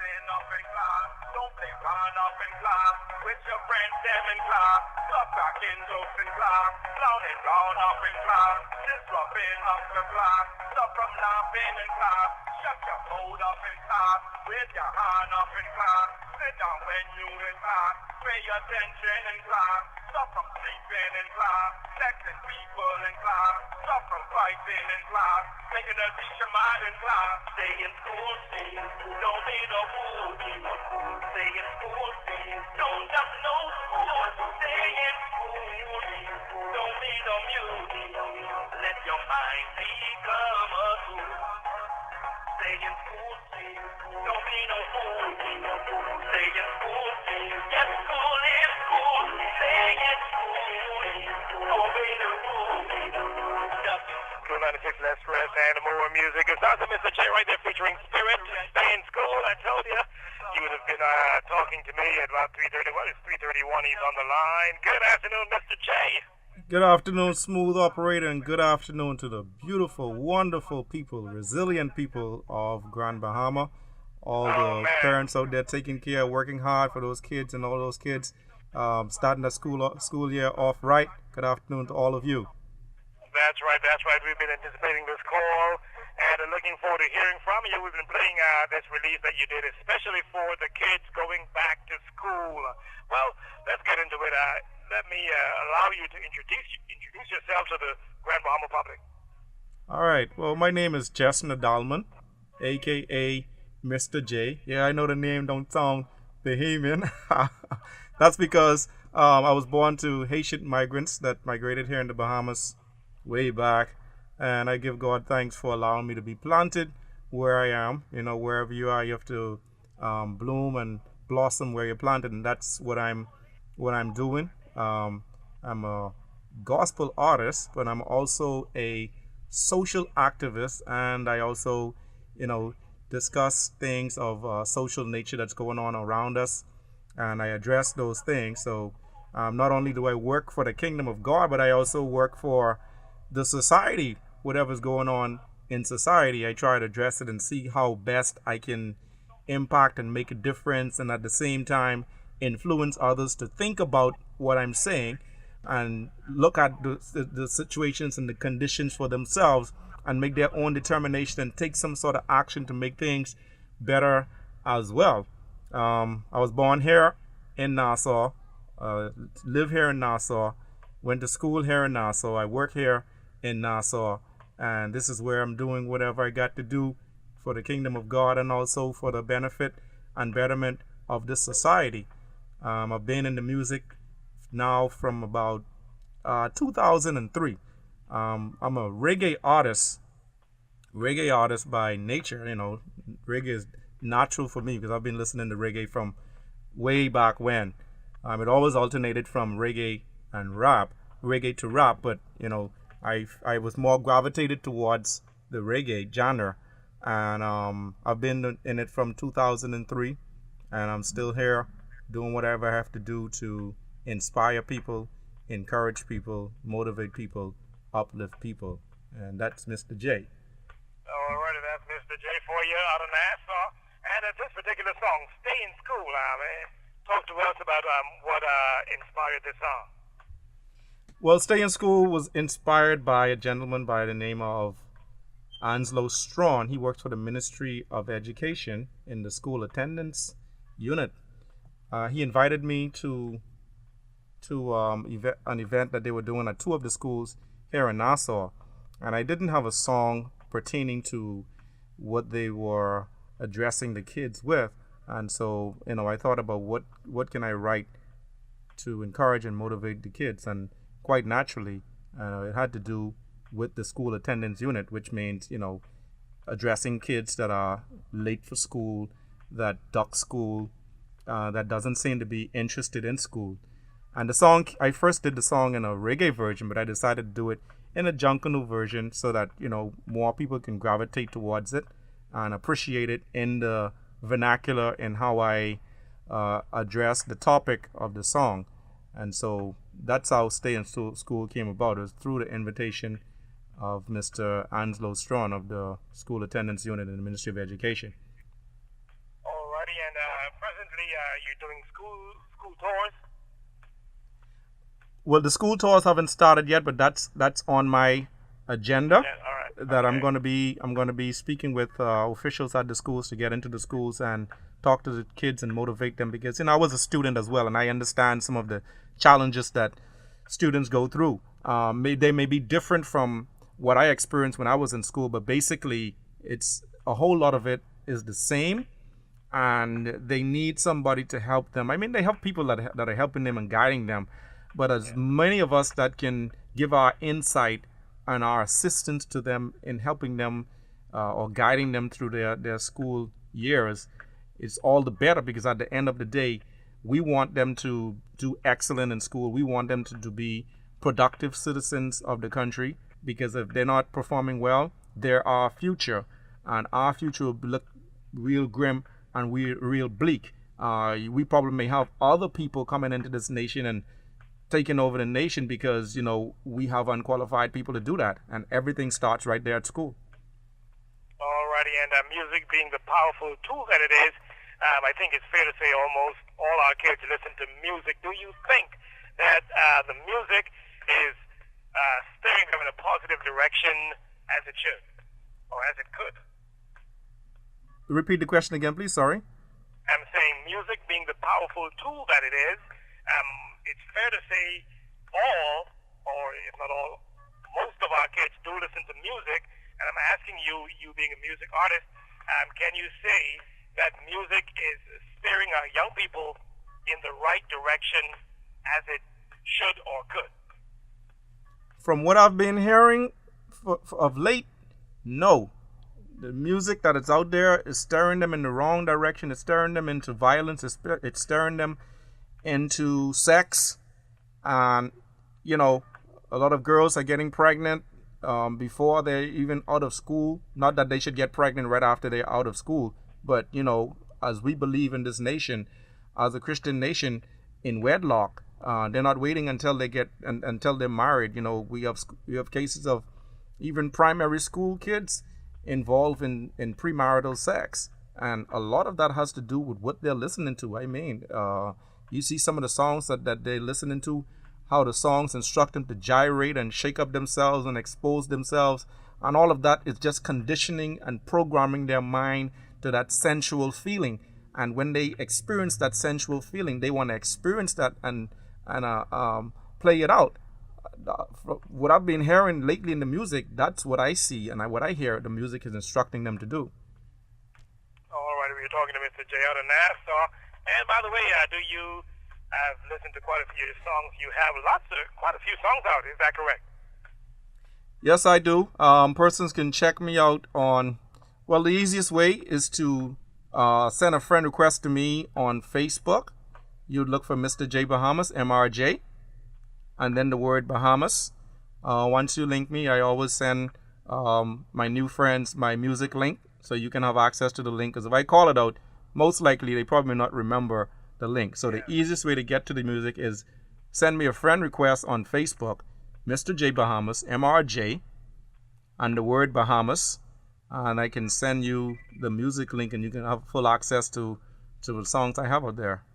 in up in class. Don't play run up in class with your friends them in class. Stop cracking jokes in class. Clowning round up in class. Disrupting up the class. Stop from laughing in class. Shut your mouth up in class. With your hand up in class. Sit down when you in class. Pay attention in class. Stop from sleeping in class. Texting people in class. Stop from fighting in class. Making a teacher mad in class. Stay in school, don't be no fool. Stay in school, don't just know school. Stay in school, don't be no mute. Let your mind become a tool. Stay in school, don't be no fool. Stay in school, yes, school is school. Stay in school, don't be no fool. Cool 96 Less Stress and more music. It's also Mr.J right there featuring Spirit. Stay in school, I told you. You would have been talking to me at about 3:30. Well, it's 3:31. He's on the line. Good afternoon, Mr. J. Good afternoon, Smooth Operator, and good afternoon to the beautiful, wonderful people, resilient people of Grand Bahama. All the parents out there taking care, working hard for those kids and all those kids starting the school year off right. Good afternoon to all of you. That's right. We've been anticipating this call and looking forward to hearing from you. We've been playing this release that you did especially for the kids going back to school. Well, let's get into it. Let me allow you to introduce yourself to the Grand Bahama public. All right. Well, my name is Jessna Dalman, a.k.a. Mr.J. Yeah, I know the name don't sound Bahamian. That's because I was born to Haitian migrants that migrated here in the Bahamas way back, and I give God thanks for allowing me to be planted where I am. You know, wherever you are, you have to bloom and blossom where you're planted, and that's what I'm doing. I'm a gospel artist, but I'm also a social activist, and I also, discuss things of social nature that's going on around us, and I address those things. So not only do I work for the kingdom of God, but I also work for the society. Whatever's going on in society, I try to address it and see how best I can impact and make a difference, and at the same time influence others to think about what I'm saying and look at the situations and the conditions for themselves and make their own determination and take some sort of action to make things better as well. I was born here in Nassau, live here in Nassau, went to school here in Nassau. I work here in Nassau, and this is where I'm doing whatever I got to do for the kingdom of God and also for the benefit and betterment of this society. I've been in the music now from about 2003. I'm a reggae artist by nature. Reggae is natural for me because I've been listening to reggae from way back when. It always alternated from reggae and rap, reggae to rap, but I was more gravitated towards the reggae genre, and I've been in it from 2003, and I'm still here doing whatever I have to do to inspire people, encourage people, motivate people, uplift people, and that's Mr. J. Alrighty, that's Mr. J for you out of Nassau, and this particular song, "Stay in School," talk to us about what inspired this song. Well, Stay in School was inspired by a gentleman by the name of Anslow Strawn. He works for the Ministry of Education in the school attendance unit. He invited me to an event that they were doing at two of the schools here in Nassau, and I didn't have a song pertaining to what they were addressing the kids with, and so I thought about what can I write to encourage and motivate the kids, and quite naturally, it had to do with the school attendance unit, which means, addressing kids that are late for school, that duck school, that doesn't seem to be interested in school. And the song, I first did the song in a reggae version, but I decided to do it in a Junkanoo version so that, more people can gravitate towards it and appreciate it in the vernacular and how I address the topic of the song. And so that's how Stay in School came about. It was through the invitation of Mr. Anslow Strawn of the School Attendance Unit in the Ministry of Education. Alrighty, especially you're doing school tours. Well, the school tours haven't started yet, but that's on my agenda. Yeah, all right. That Okay. I'm going to be speaking with officials at the schools to get into the schools and talk to the kids and motivate them, because I was a student as well, and I understand some of the challenges that students go through. They may be different from what I experienced when I was in school, but basically it's a whole lot of it is the same, and they need somebody to help them. I mean, they have people that are helping them and guiding them, but as many of us that can give our insight and our assistance to them in helping them or guiding them through their school years, it's all the better, because at the end of the day, we want them to do excellent in school. We want them to be productive citizens of the country, because if they're not performing well, they're our future, and our future will look real grim and real bleak. We probably may have other people coming into this nation and taking over the nation, because we have unqualified people to do that, and everything starts right there at school. Alrighty, and music being the powerful tool that it is, I think it's fair to say almost all our kids listen to music. Do you think that the music is steering them in a positive direction as it should, or as it could? Repeat the question again, please. Sorry. I'm saying music being the powerful tool that it is, it's fair to say all, or if not all, most of our kids do listen to music, and I'm asking you being a music artist, can you say that music is steering our young people in the right direction as it should or could? From what I've been hearing of late, no. The music that is out there is steering them in the wrong direction. It's steering them into violence. It's steering them into sex. And, a lot of girls are getting pregnant before they're even out of school. Not that they should get pregnant right after they're out of school. But, as we believe in this nation, as a Christian nation, in wedlock, they're not waiting until until they're married. We have cases of even primary school kids involved in premarital sex, and a lot of that has to do with what they're listening to. I mean, you see some of the songs that they're listening to, how the songs instruct them to gyrate and shake up themselves and expose themselves, and all of that is just conditioning and programming their mind to that sensual feeling. And when they experience that sensual feeling, they want to experience that and play it out. What I've been hearing lately in the music, that's what I see, and what I hear the music is instructing them to do. All right, we were talking to Mr. J out of Nassau. And by the way, do you have listened to quite a few songs? You have quite a few songs out, is that correct? Yes, I do. Persons can check me out on, well, the easiest way is to send a friend request to me on Facebook. You'd look for Mr. J Bahamas, MRJ, and then the word Bahamas. Once you link me, I always send my new friends my music link, so you can have access to the link. Because if I call it out, most likely they probably not remember the link. So the easiest way to get to the music is send me a friend request on Facebook, Mr. J Bahamas, MRJ, and the word Bahamas, and I can send you the music link, and you can have full access to the songs I have out there.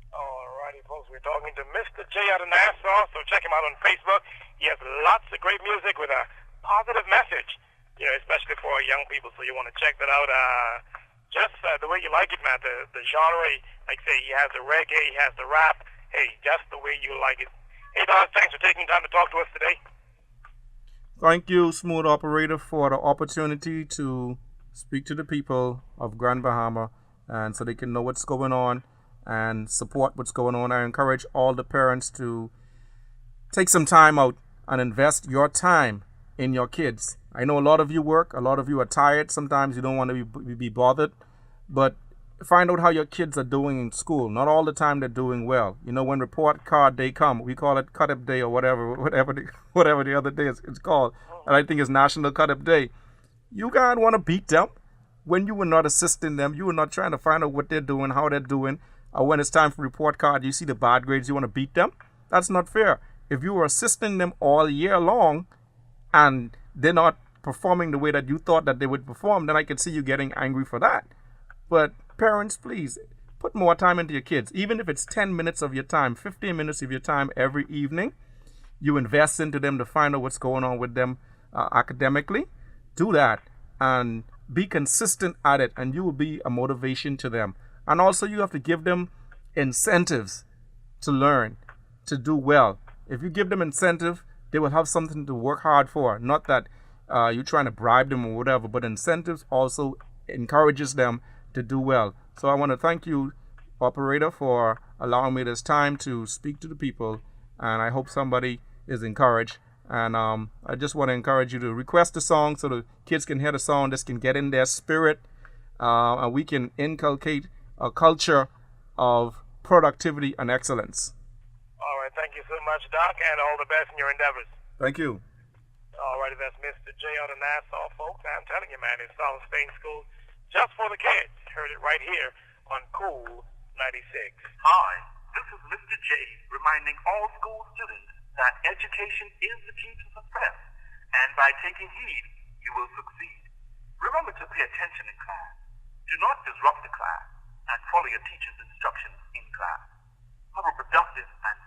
Alrighty, folks, we're talking to Mr. J out of Nassau, so check him out on Facebook. He has lots of great music with a positive message, especially for young people, so you want to check that out. Just the way you like it, man, the genre, like say, he has the reggae, he has the rap, hey, just the way you like it. Hey, Don, thanks for taking time to talk to us today. Thank you, Smooth Operator, for the opportunity to speak to the people of Grand Bahama, and so they can know what's going on and support what's going on. I encourage all the parents to take some time out and invest your time in your kids. I know a lot of you work, a lot of you are tired, sometimes you don't want to be bothered, but find out how your kids are doing in school. Not all the time they're doing well. When report card day come, we call it cut up day or whatever the other day it's called, and I think it's National Cut Up Day. You guys want to beat them when you were not assisting them, you were not trying to find out what they're doing, how they're doing, or when it's time for report card, you see the bad grades, you want to beat them. That's not fair. If you were assisting them all year long and they're not performing the way that you thought that they would perform, then I could see you getting angry for that. But parents, please put more time into your kids. Even if it's 10 minutes of your time, 15 minutes of your time every evening, you invest into them to find out what's going on with them academically. Do that and be consistent at it, and you will be a motivation to them. And also, you have to give them incentives to learn, to do well. If you give them incentive, they will have something to work hard for. Not that you're trying to bribe them or whatever, but incentives also encourages them to do well. So I want to thank you, operator, for allowing me this time to speak to the people, and I hope somebody is encouraged. And I just want to encourage you to request a song so the kids can hear the song. This can get in their spirit, and we can inculcate a culture of productivity and excellence. All right, thank you so much, Doc, and all the best in your endeavors. Thank you. All righty, that's Mr. J out of Nassau, folks. I'm telling you, man, this song stay in school just for the kids. Heard it right here on Cool 96. Hi, this is Mr. J reminding all school students that education is the key to success, and by taking heed, you will succeed. Remember to pay attention in class. Do not disrupt the class, and follow your teacher's instructions in class. Have a productive and